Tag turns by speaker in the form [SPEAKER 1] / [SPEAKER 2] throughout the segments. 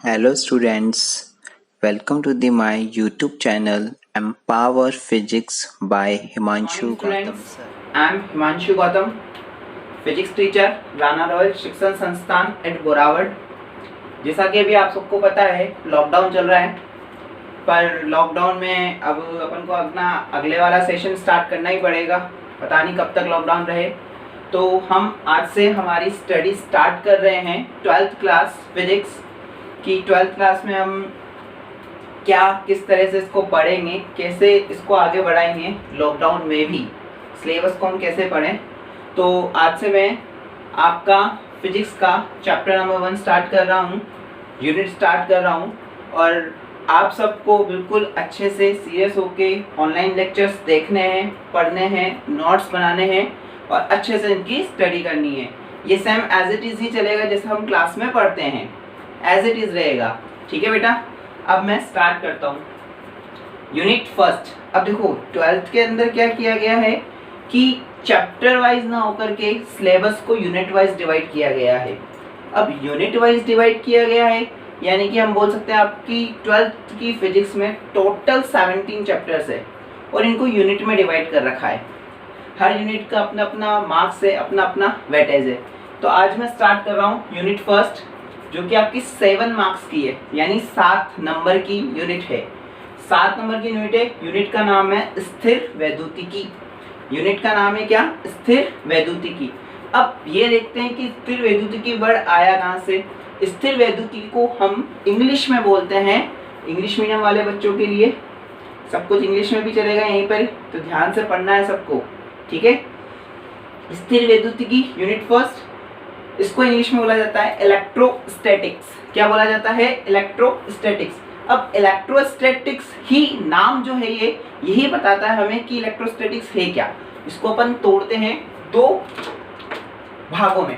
[SPEAKER 1] Hello students, welcome to my YouTube channel Empower Physics by
[SPEAKER 2] Morning
[SPEAKER 1] Himanshu Gautam
[SPEAKER 2] students,
[SPEAKER 1] sir.
[SPEAKER 2] I am Himanshu Gautam, physics teacher Rana royal शिक्षण संस्थान eight Borawar. जैसा कि अभी आप सबको पता है लॉकडाउन चल रहा है, पर लॉकडाउन में अब अपन को अपना अगले वाला सेशन स्टार्ट करना ही पड़ेगा। पता नहीं कब तक लॉकडाउन रहे, तो हम आज से हमारी स्टडी स्टार्ट कर रहे हैं 12th क्लास फिजिक्स की। 12th क्लास में हम क्या किस तरह से इसको पढ़ेंगे, कैसे इसको आगे बढ़ाएंगे लॉकडाउन में भी, सिलेबस को हम कैसे पढ़ें। तो आज से मैं आपका फिजिक्स का चैप्टर नंबर 1 स्टार्ट कर रहा हूँ, यूनिट स्टार्ट कर रहा हूँ। और आप सबको बिल्कुल अच्छे से सीरियस होके ऑनलाइन लेक्चर्स देखने हैं, पढ़ने हैं, नोट्स बनाने हैं और अच्छे से इनकी स्टडी करनी है। ये सेम एज इट इज़ ही चलेगा जैसे हम क्लास में पढ़ते हैं, एज इट इज़ रहेगा। ठीक है बेटा, अब मैं स्टार्ट करता हूँ यूनिट फर्स्ट। अब देखो 12th के अंदर क्या किया गया है कि चैप्टर वाइज ना होकर के सिलेबस को यूनिट वाइज डिवाइड किया गया है। अब यूनिट वाइज डिवाइड किया गया है यानी कि हम बोल सकते हैं आपकी 12th की फिजिक्स में टोटल 17 चैप्टर्स है और इनको यूनिट में डिवाइड कर रखा है। हर यूनिट का अपना अपना मार्क्स है, अपना अपना वेटेज है। तो आज मैं स्टार्ट कर रहा हूँ यूनिट फर्स्ट, जो कि आपकी 7 मार्क्स की है, यानी 7 नंबर की यूनिट है। 7 नंबर की यूनिट है। यूनिट का नाम है स्थिर वैद्युतिकी। यूनिट का नाम है क्या? स्थिर वैद्युतिकी। अब ये देखते हैं कि स्थिर वैद्युतिकी वर्ड आया कहाँ से। स्थिर वैद्युतिकी को हम इंग्लिश में बोलते हैं, इंग्लिश मीडियम वाले बच्चों के लिए सब कुछ इंग्लिश में भी चलेगा यहीं पर, तो ध्यान से पढ़ना है सबको, ठीक है। स्थिर वैद्युतिकी यूनिट फर्स्ट, इसको इंग्लिश में बोला जाता है इलेक्ट्रोस्टैटिक्स। क्या बोला जाता है? इलेक्ट्रोस्टैटिक्स। अब इलेक्ट्रोस्टैटिक्स ही नाम जो है ये यही बताता है हमें कि इलेक्ट्रोस्टैटिक्स है क्या। इसको अपन तोड़ते हैं 2 भागों में,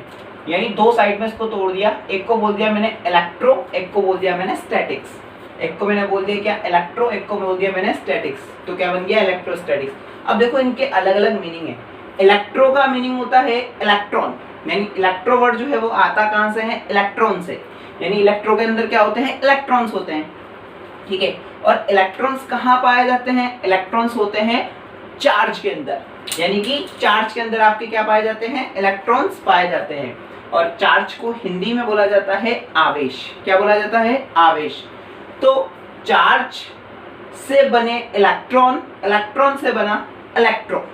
[SPEAKER 2] यानी 2 साइड में इसको तोड़ दिया। एक को बोल दिया मैंने इलेक्ट्रो, एक को बोल दिया मैंने स्टैटिक्स। एक को मैंने बोल दिया क्या? इलेक्ट्रो, एक को बोल दिया मैंने स्टैटिक्स। तो क्या बन गया? इलेक्ट्रोस्टैटिक्स। अब देखो इनके अलग अलग मीनिंग है। इलेक्ट्रो का मीनिंग होता है इलेक्ट्रॉन, यानी इलेक्ट्रो वर्ड जो है वो आता कहाँ से है? इलेक्ट्रॉन से। यानी इलेक्ट्रो के अंदर क्या होते हैं? इलेक्ट्रॉन्स होते हैं, ठीक है। और इलेक्ट्रॉन्स कहाँ पाए जाते हैं? इलेक्ट्रॉन्स होते हैं चार्ज के अंदर, यानी कि चार्ज के अंदर आपके क्या पाए जाते हैं? इलेक्ट्रॉन्स पाए जाते हैं। और चार्ज को हिंदी में बोला जाता है आवेश। क्या बोला जाता है? आवेश। तो चार्ज से बने इलेक्ट्रॉन, इलेक्ट्रॉन से बना इलेक्ट्रो।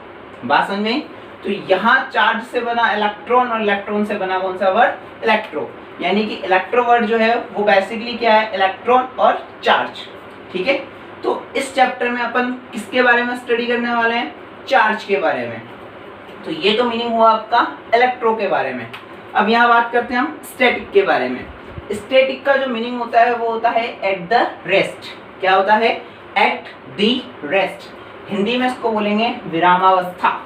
[SPEAKER 2] बात समझ में? तो यहाँ चार्ज से बना इलेक्ट्रॉन और इलेक्ट्रॉन से बना कौन सा वर्ड? इलेक्ट्रो। यानी कि इलेक्ट्रो वर्ड जो है वो बेसिकली क्या है? इलेक्ट्रॉन और चार्ज, ठीक है। तो इस चैप्टर में अपन किसके बारे में स्टडी करने वाले हैं? चार्ज के बारे में। तो ये तो मीनिंग हुआ आपका इलेक्ट्रो के बारे में। अब यहाँ बात करते हैं हम स्टैटिक के बारे में। स्टैटिक का जो मीनिंग होता है वो होता है एट द रेस्ट। क्या होता है? At the rest. हिंदी में इसको बोलेंगे विरामावस्था।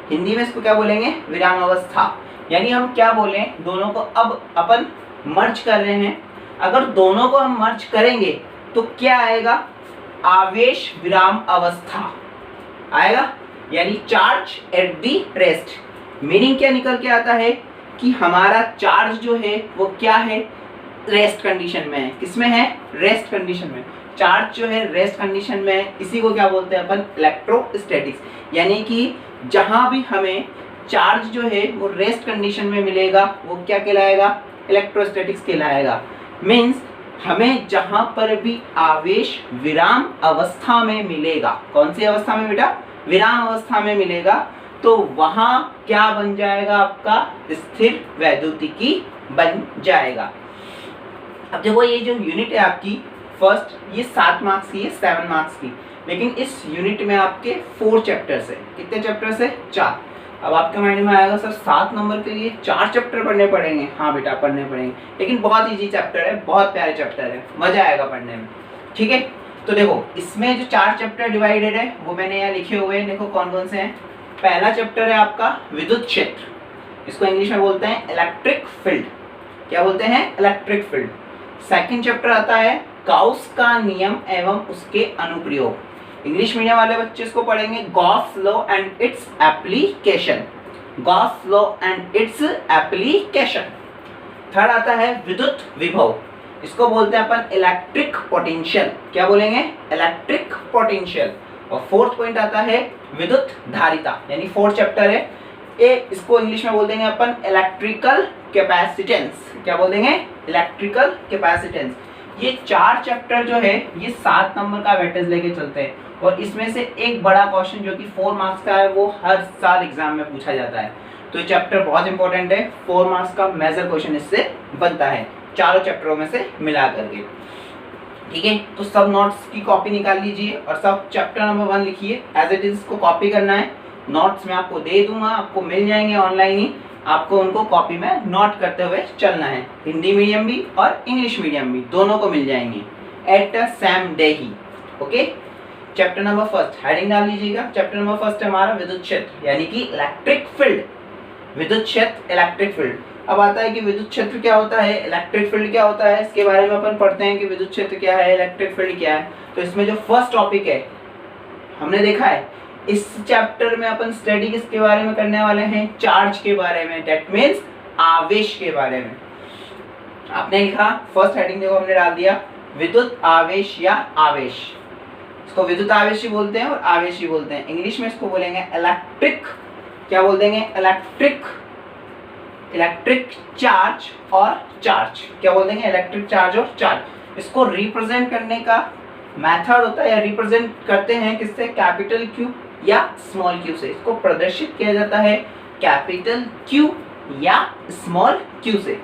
[SPEAKER 2] हिंदी में इसको क्या बोलेंगे? विरामावस्था। यानी हम क्या बोलें, दोनों को अब अपन मर्ज कर रहे हैं। अगर दोनों को हम मर्ज करेंगे तो क्या आएगा? आवेश विराम अवस्था आएगा, यानी charge at the rest. Meaning क्या निकल के आता है कि हमारा चार्ज जो है वो क्या है? रेस्ट कंडीशन में है। किसमें है? रेस्ट कंडीशन में। चार्ज जो है रेस्ट कंडीशन में है, इसी को क्या बोलते हैं अपन? इलेक्ट्रोस्टैटिक्स। यानी कि जहां भी हमें चार्ज जो है वो रेस्ट कंडीशन में मिलेगा वो क्या कहलाएगा? इलेक्ट्रोस्टैटिक्स कहलाएगा। मीन्स हमें जहां पर भी आवेश विराम अवस्था में मिलेगा, कौन सी अवस्था में बेटा? विराम अवस्था में मिलेगा, तो वहां क्या बन जाएगा? आपका स्थिर वैद्युतिकी बन जाएगा। अब देखो ये जो यूनिट है आपकी फर्स्ट, ये 7 मार्क्स की है, 7 मार्क्स की। लेकिन इस यूनिट में आपके 4 चैप्टर्स है। कितने चैप्टर्स है? 4। अब आपके माइंड में आएगा सर 7 नंबर के लिए 4 चैप्टर पढ़ने पड़ेंगे। हाँ बेटा पढ़ने पड़ेंगे, लेकिन बहुत इजी चैप्टर है, बहुत प्यारे चैप्टर है, मजा आएगा पढ़ने में, ठीक है। तो देखो इसमें जो 4 चैप्टर डिवाइडेड है वो मैंने यहाँ लिखे हुए हैं। देखो कौन कौन से हैं। पहला चैप्टर है आपका विद्युत क्षेत्र, इसको इंग्लिश में बोलते हैं इलेक्ट्रिक फील्ड। क्या बोलते हैं? Electric field. सेकेंड चैप्टर आता है गाउस का नियम एवं उसके अनुप्रयोग। इंग्लिश मीडियम वाले बच्चे इसको पढ़ेंगे Gauss law and its application. Gauss law and its application. Third आता है विद्युत विभव। इसको बोलते हैं अपन इलेक्ट्रिक पोटेंशियल। क्या बोलेंगे? Electric potential. और फोर्थ पॉइंट आता है विद्युत धारिता, यानी फोर्थ चैप्टर है इसको इंग्लिश में बोल देंगे अपन इलेक्ट्रिकल कैपेसिटेंस। क्या बोल देंगे? Electrical capacitance. ये 4 चैप्टर जो है ये 7 नंबर का वेटेज लेके चलते हैं, और इसमें से एक बड़ा क्वेश्चन जो कि 4 मार्क्स का है वो हर साल एग्जाम में पूछा जाता है। तो ये चैप्टर बहुत इंपॉर्टेंट है, 4 मार्क्स का मेजर क्वेश्चन इससे बनता है चारों चैप्टरों में से मिला करके। ठीक है, तो सब नोट्स की कॉपी निकाल लीजिए और सब चैप्टर नंबर 1 लिखिए। एज इट इज इसको कॉपी करना है, नोट्स मैं आपको दे दूंगा, आपको मिल जाएंगे ऑनलाइन ही, आपको उनको कॉपी में नोट करते हुए चलना है। हिंदी मीडियम भी और इंग्लिश मीडियम भी दोनों को मिल जाएंगे एट सेम डे ही। ओके, चैप्टर नंबर 1 हेडिंग डाल लीजिएगा। चैप्टर नंबर 1 है हमारा विद्युत क्षेत्र, यानी कि इलेक्ट्रिक फील्ड। विद्युत क्षेत्र, इलेक्ट्रिक फील्ड। अब आता है कि विद्युत क्षेत्र क्या होता है, इलेक्ट्रिक फील्ड क्या होता है, इसके बारे में अपन पढ़ते हैं कि विद्युत क्षेत्र क्या है, इलेक्ट्रिक फील्ड क्या है। तो इसमें जो फर्स्ट टॉपिक है हमने देखा है, इस चैप्टर में अपन स्टडी किसके बारे में करने वाले हैं? चार्ज के बारे में, दैट मीन्स आवेश के बारे में। आपने लिखा फर्स्ट हेडिंग देखो हमने डाल दिया विद्युत आवेश या आवेश। इसको विद्युत आवेश ही बोलते हैं और आवेश ही बोलते हैं। इंग्लिश में इसको बोलेंगे इलेक्ट्रिक, क्या बोल देंगे? इलेक्ट्रिक, इलेक्ट्रिक चार्ज और चार्ज। क्या बोल देंगे? इलेक्ट्रिक चार्ज और चार्ज। इसको रिप्रेजेंट करने का मेथड होता है या रिप्रेजेंट करते हैं किससे? कैपिटल क्यू या स्मॉल क्यू से। इसको प्रदर्शित किया जाता है कैपिटल क्यू या स्मॉल क्यू से।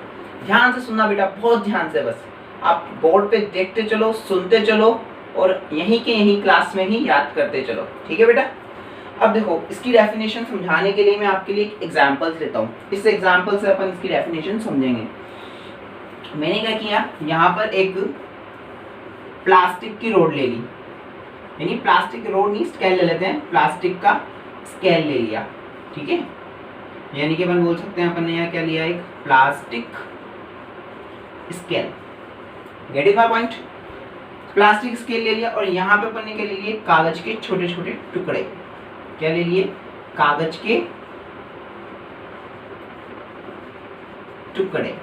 [SPEAKER 2] ध्यान से सुनना बेटा, बहुत ध्यान से, बस आप बोर्ड पे देखते चलो, सुनते चलो और यहीं के यहीं क्लास में ही याद करते चलो। ठीक है बेटा? अब देखो इसकी डेफिनेशन समझाने के लिए मैं आपके लिए एक एग्जांपल देता हूँ। इस एग्जांपल से अपन इसकी डेफिनेशन समझेंगे। मैंने क्या किया, यहाँ पर एक प्लास्टिक की रोड ले ली, यानी प्लास्टिक की रोड नहीं, स्केल ले लेते हैं, प्लास्टिक का स्केल ले लिया। ठीक है, यानी कि अपन बोल सकते हैं अपन ने यहाँ क्या लिया, एक plastic scale. Get it my point? Plastic scale ले लिया और यहाँ पे अपन ने क्या ले लिए? कागज के छोटे छोटे टुकड़े। क्या ले लिए? कागज के टुकड़े,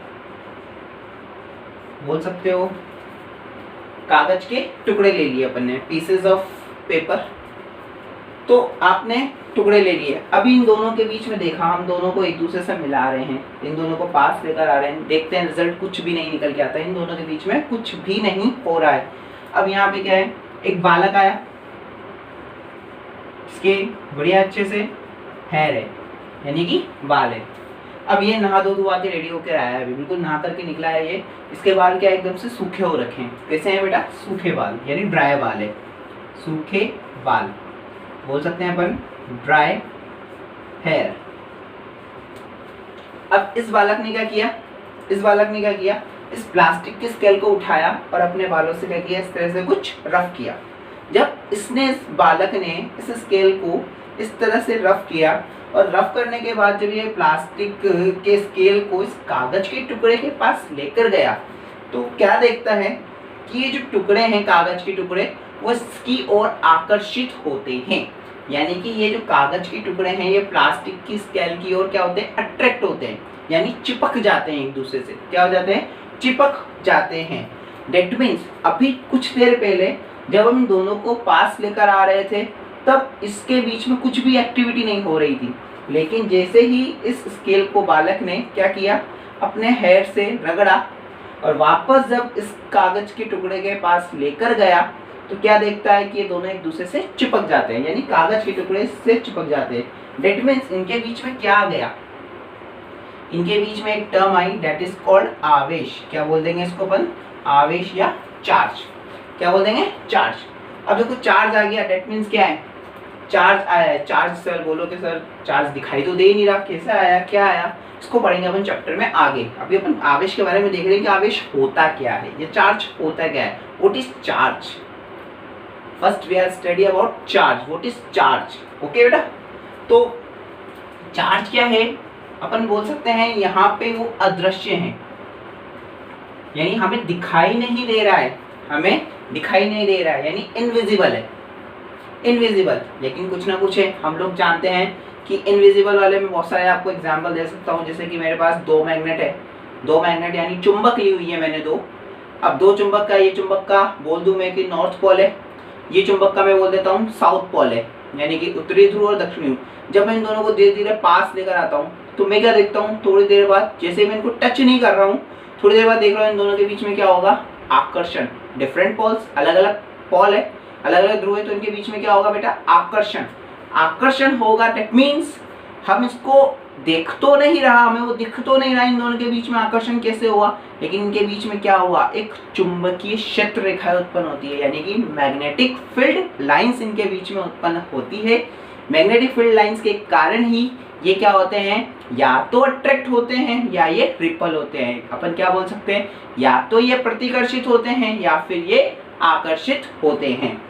[SPEAKER 2] बोल सकते हो कागज के टुकड़े ले लिए अपन ने, पीसेस ऑफ पेपर। तो आपने टुकड़े ले लिए। अभी इन दोनों के बीच में देखा, हम दोनों को एक दूसरे से मिला रहे हैं, इन दोनों को पास लेकर आ रहे हैं, देखते हैं रिजल्ट कुछ भी नहीं निकल के आता है, इन दोनों के बीच में कुछ भी नहीं हो रहा है। अब यहाँ पे क्या है, एक बालक आया, इसके बढ़िया अच्छे से हेयर है, यानी कि बाल है। अब ये नहा धो धुआ के रेडी होकर आया है, बिल्कुल नहा करके निकला है ये। इसके बाल क्या एकदम से सूखे हो रखे हैं। कैसे हैं बेटा? सूखे बाल, यानी ड्राई बाल है, सूखे बाल बोल सकते हैं अपन, ड्राई हेयर। अब इस बालक ने क्या किया, इस प्लास्टिक के स्केल को उठाया और अपने बालों से क्या किया, इस तरह से कुछ रफ किया। जब इसने, इस बालक ने इस स्केल को इस तरह से रफ किया और रफ करने के बाद जब ये प्लास्टिक के स्केल को इस कागज के टुकड़े के पास लेकर गया, तो क्या देखता है कि ये जो टुकड़े हैं, कागज के टुकड़े, वो इसकी ओर आकर्षित होते हैं। यानी कि ये जो कागज के टुकड़े हैं ये प्लास्टिक की स्केल की ओर क्या होते हैं, अट्रैक्ट होते हैं, यानी चिपक जाते हैं एक दूसरे से। क्या हो जाते हैं, चिपक जाते हैं। डेट मीन्स अभी कुछ देर पहले जब हम दोनों को पास लेकर आ रहे थे तब इसके बीच में कुछ भी एक्टिविटी नहीं हो रही थी, लेकिन जैसे ही इस स्केल को बालक ने क्या किया, अपने हेयर से रगड़ा और वापस जब इस कागज के टुकड़े के पास लेकर गया तो क्या देखता है कि ये दोनों एक दूसरे से चिपक जाते हैं, यानी कागज के टुकड़े से चिपक जाते हैं। डेट मीन्स इनके बीच में क्या आ गया, इनके बीच में एक term I, that is called आवेश। क्या बोल देंगे इसको अपन, आवेश या चार्ज। क्या बोल देंगे, चार्ज। अब देखो चार्ज आ गया, डेट मीन्स क्या है, चार्ज आया है। चार्ज सर बोलो कि सर चार्ज दिखाई तो दे ही नहीं रहा, कैसे आया, क्या आया, इसको पढ़ेंगे अपन चैप्टर में आगे। अभी अपन आवेश के बारे में देख रहे हैं कि आवेश होता क्या है, ये चार्ज होता क्या है, what is charge. First we are study about charge, what is charge. Okay बेटा, तो चार्ज क्या है, अपन बोल सकते हैं यहाँ पे वो अदृश्य है, यानी हमें दिखाई नहीं दे रहा है, हमें दिखाई नहीं दे रहा है, यानी इनविजिबल है, इनविजिबल। लेकिन कुछ ना कुछ है, हम लोग जानते हैं कि इनविजिबल वाले में बहुत सारे आपको एग्जांपल दे सकता हूँ। जैसे कि मेरे पास 2 मैग्नेट है, 2 मैग्नेट यानी चुंबक ली हुई है मैंने 2, अब दो चुंबक का, ये चुंबक का बोल दूं मैं कि नॉर्थ पोल है, ये चुंबक का मैं बोल देता हूँ साउथ पोल है, यानी कि उत्तरी ध्रुव और दक्षिणी ध्रुव। जब मैं इन दोनों को धीरे धीरे पास लेकर आता हूँ तो मैं क्या देखता हूँ, थोड़ी देर बाद जैसे मैं इनको टच नहीं कर रहा हूँ, थोड़ी देर बाद देख रहा हूँ इन दोनों के बीच में क्या होगा, आकर्षण। डिफरेंट पोल्स, अलग अलग पोल है, अलग अलग ध्रुव है, तो इनके बीच में क्या होगा बेटा, आकर्षण। आकर्षण होगा, दैट मीन्स हम इसको देख तो नहीं रहा, हमें वो दिख तो नहीं रहा इन दोनों के बीच में आकर्षण कैसे हुआ, लेकिन इनके बीच में क्या हुआ, एक चुंबकीय क्षेत्र रेखा उत्पन्न होती है, यानी कि मैग्नेटिक फील्ड लाइंस इनके बीच में उत्पन्न होती है। मैग्नेटिक फील्ड लाइंस के कारण ही ये क्या होते हैं, या तो अट्रैक्ट होते हैं या ये रिपल होते हैं। अपन क्या बोल सकते हैं, या तो ये प्रतिकर्षित होते हैं या फिर ये आकर्षित होते हैं।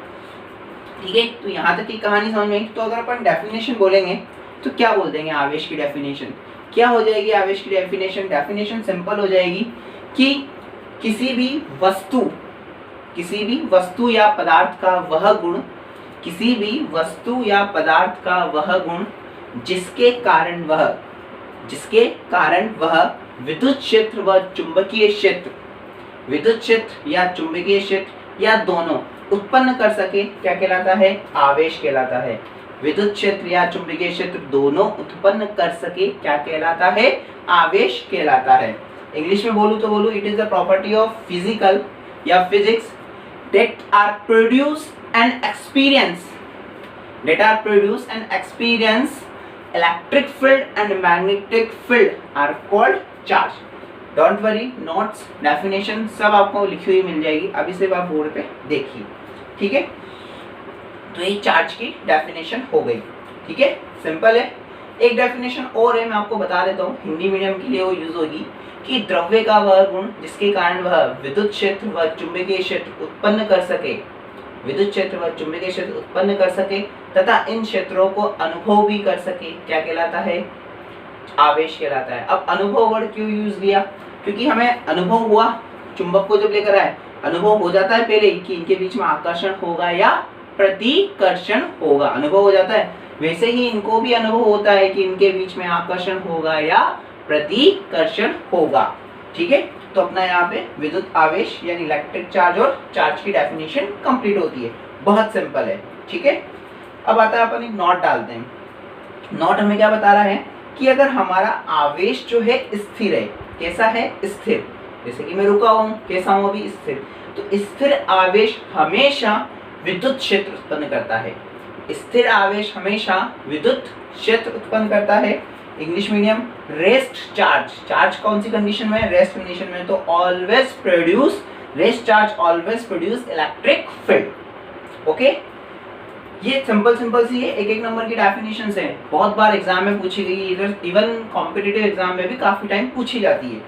[SPEAKER 2] ठीक है, तो यहाँ तक की कहानी समझ में आई। तो अगर अपन डेफिनेशन बोलेंगे तो क्या बोल देंगे, आवेश की डेफिनेशन क्या हो जाएगी, आवेश की डेफिनेशन, डेफिनेशन सिंपल हो जाएगी कि किसी भी वस्तु या पदार्थ का वह गुण, किसी भी वस्तु या पदार्थ का वह गुण जिसके कारण वह विद्युत क्षेत्र व चुंबकीय क्षेत्र, विद्युत क्षेत्र या चुंबकीय क्षेत्र या दोनों उत्पन्न कर सके, क्या कहलाता है, आवेश कहलाता है। विद्युत क्षेत्र या चुंबकीय क्षेत्र दोनों उत्पन्न कर सके, क्या कहलाता है, आवेश कहलाता है। इंग्लिश में बोलूं तो बोलूं, it is the property of physical या physics that are produce and experience electric field and magnetic field are called charge. Don't worry, notes, definition सब आपको लिखी हुई मिल जाएगी, अभी सिर्फ आप बोर्ड पे देखिए। ठीक है, तो ये चार्ज की डेफिनेशन हो गई। ठीक है, सिंपल है। एक डेफिनेशन और है, मैं आपको बता देता हूँ, हिंदी मीडियम के लिए वो यूज होगी कि द्रव्य का वह गुण जिसके कारण वह विद्युत क्षेत्र व चुंबकीय क्षेत्र उत्पन्न कर सके, विद्युत क्षेत्र व चुंबकीय क्षेत्र उत्पन्न कर सके तथा इन क्षेत्रों को अनुभव भी कर सके, क्या कहलाता है, आवेश कहलाता है। अब अनुभव वर्ड क्यों यूज किया, क्योंकि हमें अनुभव हुआ, चुंबक को जब लेकर आए अनुभव हो जाता है पहले ही कि इनके बीच में आकर्षण होगा या प्रतिकर्षण होगा, अनुभव हो जाता है। वैसे ही इनको भी अनुभव होता है कि इनके बीच में आकर्षण होगा या प्रतिकर्षण होगा। ठीक है, तो अपना यहाँ पे विद्युत आवेश यानी इलेक्ट्रिक चार्ज और चार्ज की डेफिनेशन कंप्लीट होती है। बहुत सिंपल है। ठीक है, अब आता है अपन एक नोट डालते हैं। नोट हमें क्या बता रहा है कि अगर हमारा आवेश जो है स्थिर है, कैसा है, स्थिर, जैसे कि मैं रुका हूँ, कैसा हूँ अभी, स्थिर, तो स्थिर आवेश हमेशा विद्युत क्षेत्र उत्पन्न करता है। स्थिर आवेश हमेशा विद्युत क्षेत्र उत्पन्न करता है। English medium, rest charge, charge कौन सी कंडीशन में है, रेस्ट कंडीशन में, तो always produce, rest charge always produce electric field. Okay, ये सिंपल सी है, एक नंबर की डेफिनेशन है, बहुत बार एग्जाम में पूछी गई, इधर इवन कॉम्पिटिटिव एग्जाम में भी काफी टाइम पूछी जाती है।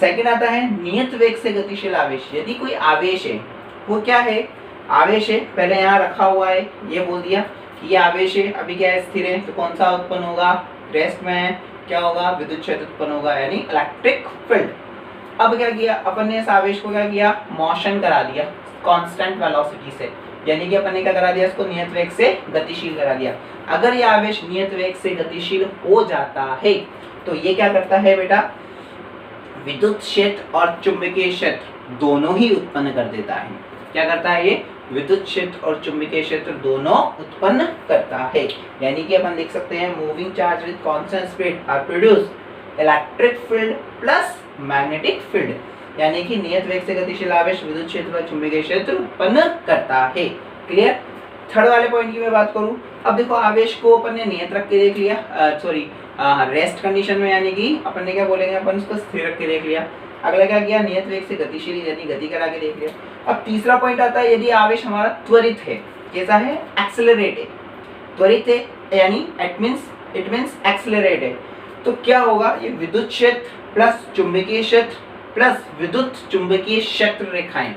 [SPEAKER 2] सेकंड आता है नियत वेग से गतिशील आवेश। यदि कोई आवेश है, वो क्या है, आवेश है, पहले यहाँ रखा हुआ है, ये बोल दिया कि ये आवेश है, अभी क्या है, स्थिर है, तो कौन सा उत्पन्न होगा, रेस्ट में क्या होगा, विद्युत क्षेत्र उत्पन्न होगा यानी इलेक्ट्रिक फील्ड। अब क्या किया अपन ने, इस आवेश को क्या किया, मोशन करा दिया कांस्टेंट वेलोसिटी से, यानी कि अपन ने क्या करा दिया, इसको नियत वेग से गतिशील करा दिया। अगर ये आवेश नियत वेग से गतिशील हो जाता है तो ये क्या करता है बेटा, विद्युत क्षेत्र और चुंबकीय क्षेत्र दोनों ही उत्पन्न कर देता है। क्या करता है ये, विद्युत क्षेत्र और चुंबकीय क्षेत्र दोनों उत्पन्न करता है। यानी कि अपन लिख सकते हैं moving charge with constant speed are produce electric field plus magnetic field, यानी कि नियत वेग से गतिशील आवेश विद्युत क्षेत्र और चुंबकीय क्षेत्र उत्पन्न करता है। क्लियर। थर्ड वाले पॉइंट की मैं बात करूं, अब देखो आवेश को अपन ने नियत रख के देख लिया, रेस्ट कंडीशन में, यानी कि अपन ने क्या बोलेंगे, अपन उसको स्थिर रख के देख लिया। अगला क्या किया, नियत वेग से गतिशील यानी गति करा के देख लिया। अब तीसरा पॉइंट आता है, यदि आवेश हमारा त्वरित है, कैसा है, एक्सेलरेट है, त्वरित है यानी इट मींस एक्सेलरेट है, तो क्या होगा, ये विद्युत क्षेत्र प्लस चुंबकीय क्षेत्र प्लस विद्युत चुंबकीय क्षेत्र रेखाएं,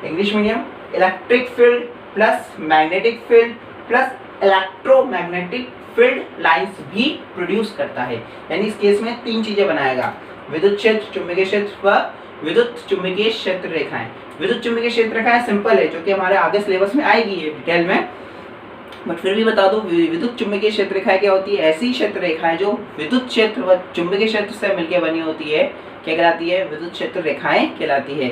[SPEAKER 2] English medium, electric field plus magnetic field plus electromagnetic field lines भी प्रोड्यूस करता है। यानी इस केस में तीन चीजें बनाएगा, विद्युत क्षेत्र, चुंबकीय क्षेत्र व विद्युत चुंबकीय क्षेत्र रेखाएं। विद्युत चुंबकीय क्षेत्र रेखाएं सिंपल है, जो कि हमारे आगे सिलेबस में आएगी ये डिटेल में, बट फिर भी बता दूं, विद्युत चुंबकीय क्षेत्र रेखाएं क्या होती है, ऐसी क्षेत्र रेखाएं जो विद्युत क्षेत्र व चुंबकीय क्षेत्र से मिलकर बनी होती है, क्या कहलाती है, विद्युत क्षेत्र रेखाएं कहलाती है।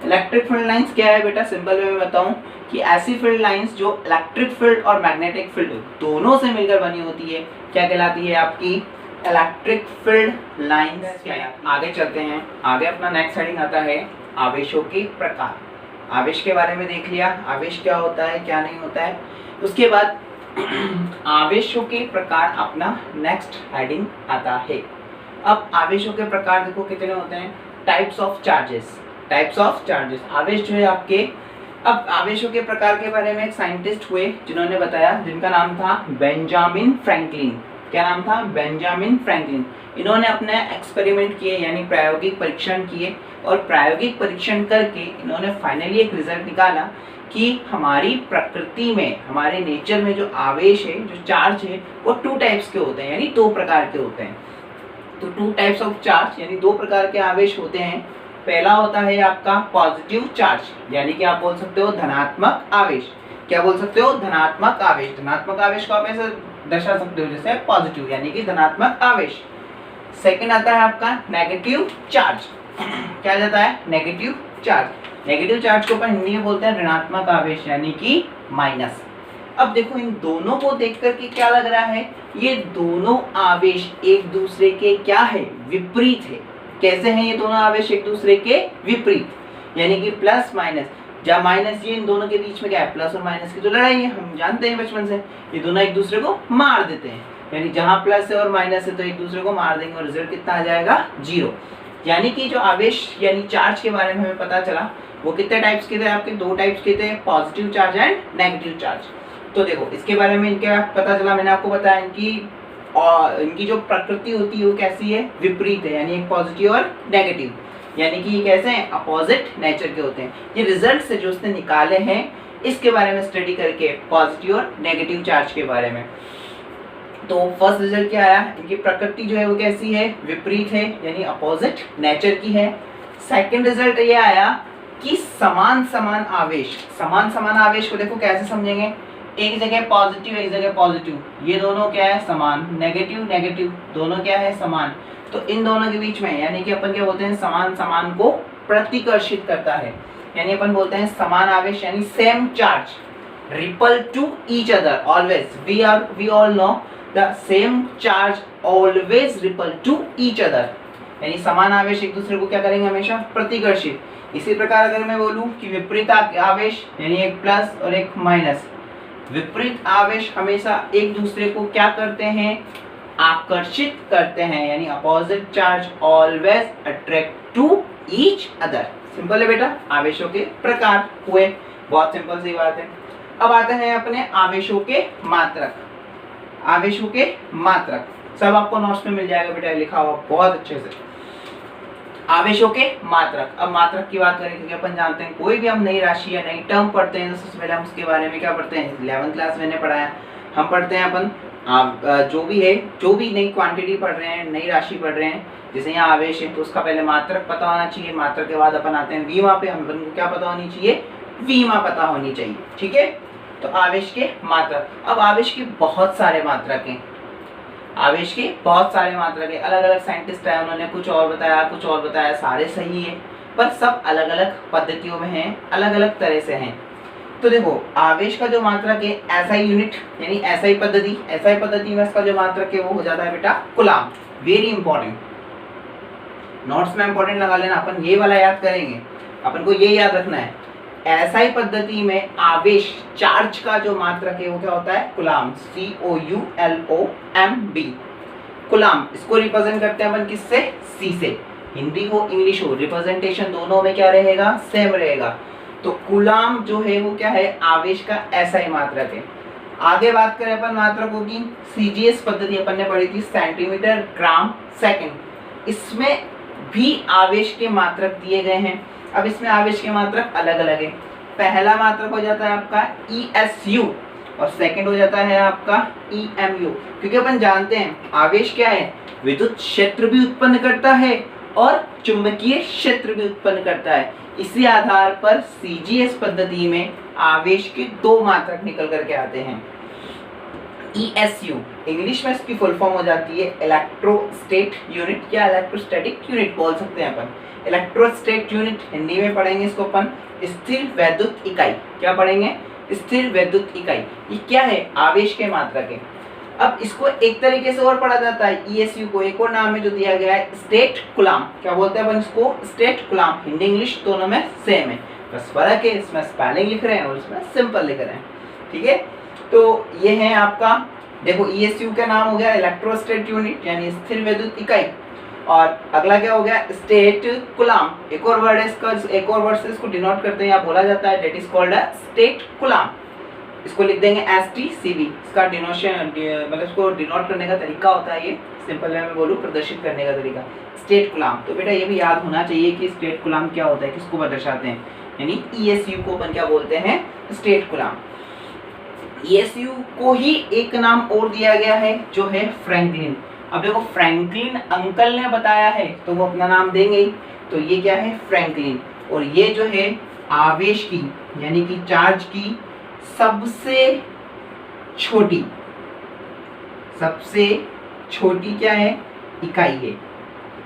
[SPEAKER 2] इलेक्ट्रिक फील्ड लाइंस क्या है बेटा, सिंपल वे में बताऊं कि ऐसी फील्ड लाइंस जो इलेक्ट्रिक फील्ड और मैग्नेटिक फील्ड दोनों से मिलकर बनी होती है, क्या कहलाती है आपकी इलेक्ट्रिक फील्ड लाइंस। आगे चलते हैं, आगे अपना नेक्स्ट हेडिंग आता है आवेशों के प्रकार। आवेश के बारे में देख लिया, आवेश क्या होता है क्या नहीं होता है। उसके बाद आवेशों के प्रकार अपना नेक्स्ट हेडिंग आता है। अब आवेशों के प्रकार देखो कितने होते हैं, types of charges. Types of charges, आवेश जो है आपके, अब आवेशों के प्रकार के बारे में एक साइंटिस्ट हुए जिन्होंने बताया, जिनका नाम था बेंजामिन फ्रैंकलिन। क्या नाम था, बेंजामिन फ्रैंकलिन। इन्होंने अपने एक्सपेरिमेंट किए यानी प्रायोगिक परीक्षण किए, और प्रायोगिक परीक्षण करके इन्होंने फाइनली एक रिजल्ट निकाला कि हमारी प्रकृति में, हमारे नेचर में जो आवेश है, जो चार्ज है, वो 2 टाइप्स के होते हैं, यानी 2 प्रकार के होते हैं। तो 2 टाइप्स ऑफ चार्ज यानी 2 प्रकार के आवेश होते हैं। पहला होता है आपका पॉजिटिव चार्ज, यानी कि आप बोल सकते हो धनात्मक आवेश। क्या बोल सकते हो, धनात्मक आवेश। धनात्मक आवेश को आप ऐसे दर्शा सकते हो जैसे पॉजिटिव यानी कि धनात्मक आवेश। सेकंड आता है आपका नेगेटिव चार्ज। क्या जाता है, नेगेटिव चार्ज। नेगेटिव चार्ज को अपन हिंदी में बोलते हैं ऋणात्मक आवेश यानी कि माइनस। अब देखो इन दोनों को देख करके क्या लग रहा है, ये दोनों आवेश एक दूसरे के क्या है, विपरीत है। कैसे हैं ये दोनों आवेश एक दूसरे के विपरीत, यानी कि प्लस माइनस। जब माइनस, ये इन दोनों के बीच में क्या है, प्लस और माइनस की तो लड़ाई है, हम जानते हैं बचपन से। ये दोनों एक दूसरे को मार देते हैं, यानी जहां प्लस है और माइनस है तो एक दूसरे को मार देंगे और रिजल्ट कितना आ जाएगा, 0। यानी कि जो आवेश यानी चार्ज के बारे में हमें पता चला वो कितने टाइप्स के थे आपके, 2 टाइप्स के थे, positive charge and negative charge. तो देखो इसके बारे में इनका पता चला, मैंने आपको बताया इनकी जो प्रकृति होती है वो कैसी है, विपरीत है, यानी एक पॉजिटिव और नेगेटिव, यानी कि ये कैसे हैं, अपोजिट नेचर के होते हैं। ये रिजल्ट से जो उसने निकाले हैं इसके बारे में स्टडी करके, पॉजिटिव और नेगेटिव चार्ज के बारे में। तो फर्स्ट रिजल्ट क्या आया, इनकी प्रकृति जो है वो कैसी है, विपरीत है, यानी अपोजिट नेचर की है। सेकंड रिजल्ट ये आया कि समान समान आवेश, समान समान आवेश को देखो कैसे समझेंगे, एक जगह पॉजिटिव एक जगह पॉजिटिव, ये दोनों क्या है, समान। नेगेटिव नेगेटिव दोनों क्या है, समान। तो इन दोनों के बीच में यानी कि अपन क्या बोलते हैं, समान समान को प्रतिकर्षित करता है, यानी अपन बोलते हैं समान आवेश यानी same charge repel to each other always. We all know the same charge always repel to each other, यानी समान आवेश एक दूसरे को क्या करेंगे, हमेशा प्रतिकर्षित। इसी प्रकार अगर मैं बोलूं कि विपरीत आवेश यानी एक प्लस और एक माइनस, विपरीत आवेश हमेशा एक दूसरे को क्या करते हैं, आकर्षित करते हैं, यानी opposite charge always attract to each other. Simple है बेटा, आवेशों के प्रकार हुए, बहुत सिंपल सी बात है। अब आते हैं अपने आवेशों के मात्रक। आवेशों के मात्रक सब आपको नोट्स में मिल जाएगा बेटा, लिखा हुआ बहुत अच्छे से। आवेशों के मात्रक, अब मात्रक की बात करें क्योंकि अपन जानते हैं कोई भी हम नई राशि या नई टर्म पढ़ते हैं तो सबसे पहले हम उसके बारे में क्या पढ़ते हैं, 11th क्लास में पढ़ाया, हम पढ़ते हैं अपन जो भी है, जो भी नई क्वांटिटी पढ़ रहे हैं, नई राशि पढ़ रहे हैं, जैसे यहाँ आवेश है तो उसका पहले मात्रक पता होना चाहिए, मात्रक के बाद अपन आते हैं वीमा पे, हम अपन को क्या पता होनी चाहिए, वीमा पता होनी चाहिए, ठीक है। तो आवेश के मात्रक, अब आवेश के बहुत सारे मात्रक हैं, आवेश के बहुत सारे मात्रक है, अलग अलग साइंटिस्ट है, उन्होंने कुछ और बताया, सारे सही है पर सब अलग अलग पद्धतियों में हैं, अलग अलग तरह से हैं। तो देखो आवेश का जो मात्रक है एसआई यूनिट यानी एसआई पद्धति में इसका जो मात्रक है वो हो जाता है बेटा कूलाम। वेरी इंपॉर्टेंट, नोट्स में इंपॉर्टेंट लगा लेना, अपन ये वाला याद करेंगे, अपन को ये याद रखना है, एसआई पद्धति में आवेश चार्ज का जो मात्रक है वो क्या होता है, कूलाम, COULOMB, कूलाम। इसको रिप्रेजेंट करते हैं अपन किससे, C से, हिंदी हो इंग्लिश हो, रिप्रेजेंटेशन दोनों में क्या रहेगा, सेम रहेगा। तो कूलाम जो है वो क्या है, आवेश का एसआई मात्रक है। आगे बात करें अपन मात्रकों की, CGS पद्धति अपन ने पढ़ी थी, सेंटीमीटर ग्राम सेकंड, इसमें भी आवेश के मात्रक दिए गए हैं। अब इसमें आवेश के मात्रक अलग अलग है, पहला मात्रक हो जाता है आपका ESU और सेकंड हो जाता है आपका EMU, क्योंकि अपन जानते हैं आवेश क्या है, विद्युत क्षेत्र भी उत्पन्न करता है और चुंबकीय क्षेत्र भी उत्पन्न करता है। इसी आधार पर CGS पद्धति में आवेश के 2 मात्रक निकल करके आते हैं। ESU इंग्लिश में इसकी फुल फॉर्म हो जाती है इलेक्ट्रोस्टेट यूनिट या इलेक्ट्रोस्टैटिक यूनिट बोल सकते हैं अपन। इलेक्ट्रोस्टैट यूनिट हिंदी में पढ़ेंगे इसको अपन स्थिर वैद्युत इकाई। क्या पढ़ेंगे? स्थिर वैद्युत इकाई। ये क्या है? आवेश के मात्रक है। अब इसको एक तरीके से और पढ़ा जाता है, ईएसयू को एक और नाम में जो दिया गया है स्टेट कूलाम। क्या बोलते हैं अपन इसको? State coulomb. हिंदी इंग्लिश दोनों में सेम है, बस फर्क है इसमें स्पेलिंग लिख रहे हैं और इसमें सिंपल लिख रहे हैं। ठीक है, तो ये है आपका, देखो ईएसयू का नाम हो गया इलेक्ट्रोस्टैट यूनिट यानी स्थिर वैद्युत इकाई, और अगला क्या हो गया? State coulomb. एक और वर्ड है इसका, एक और वर्ड से इसको डिनोट करते हैं या बोला जाता है, that is called state coulomb. इसको लिख देंगे STCV। इसका डिनोशन मतलब इसको डिनोट करने का तरीका होता है, ये सिंपल वे में बोलूँ प्रदर्शित करने का तरीका, स्टेट कूलाम। तो बेटा ये भी याद होना चाहिए कि स्टेट कूलाम क्या होता है, किसको दर्शाते हैं, यानी ईएसयू को अपन क्या बोलते हैं? State coulomb. ईएसयू को ही एक नाम और दिया गया है जो है फ्रैंकलिन। अब देखो फ्रैंकलिन अंकल ने बताया है तो वो अपना नाम देंगे ही, तो ये क्या है? फ्रैंकलिन। और ये जो है आवेश की यानी कि चार्ज की सबसे छोटी क्या है? इकाई है।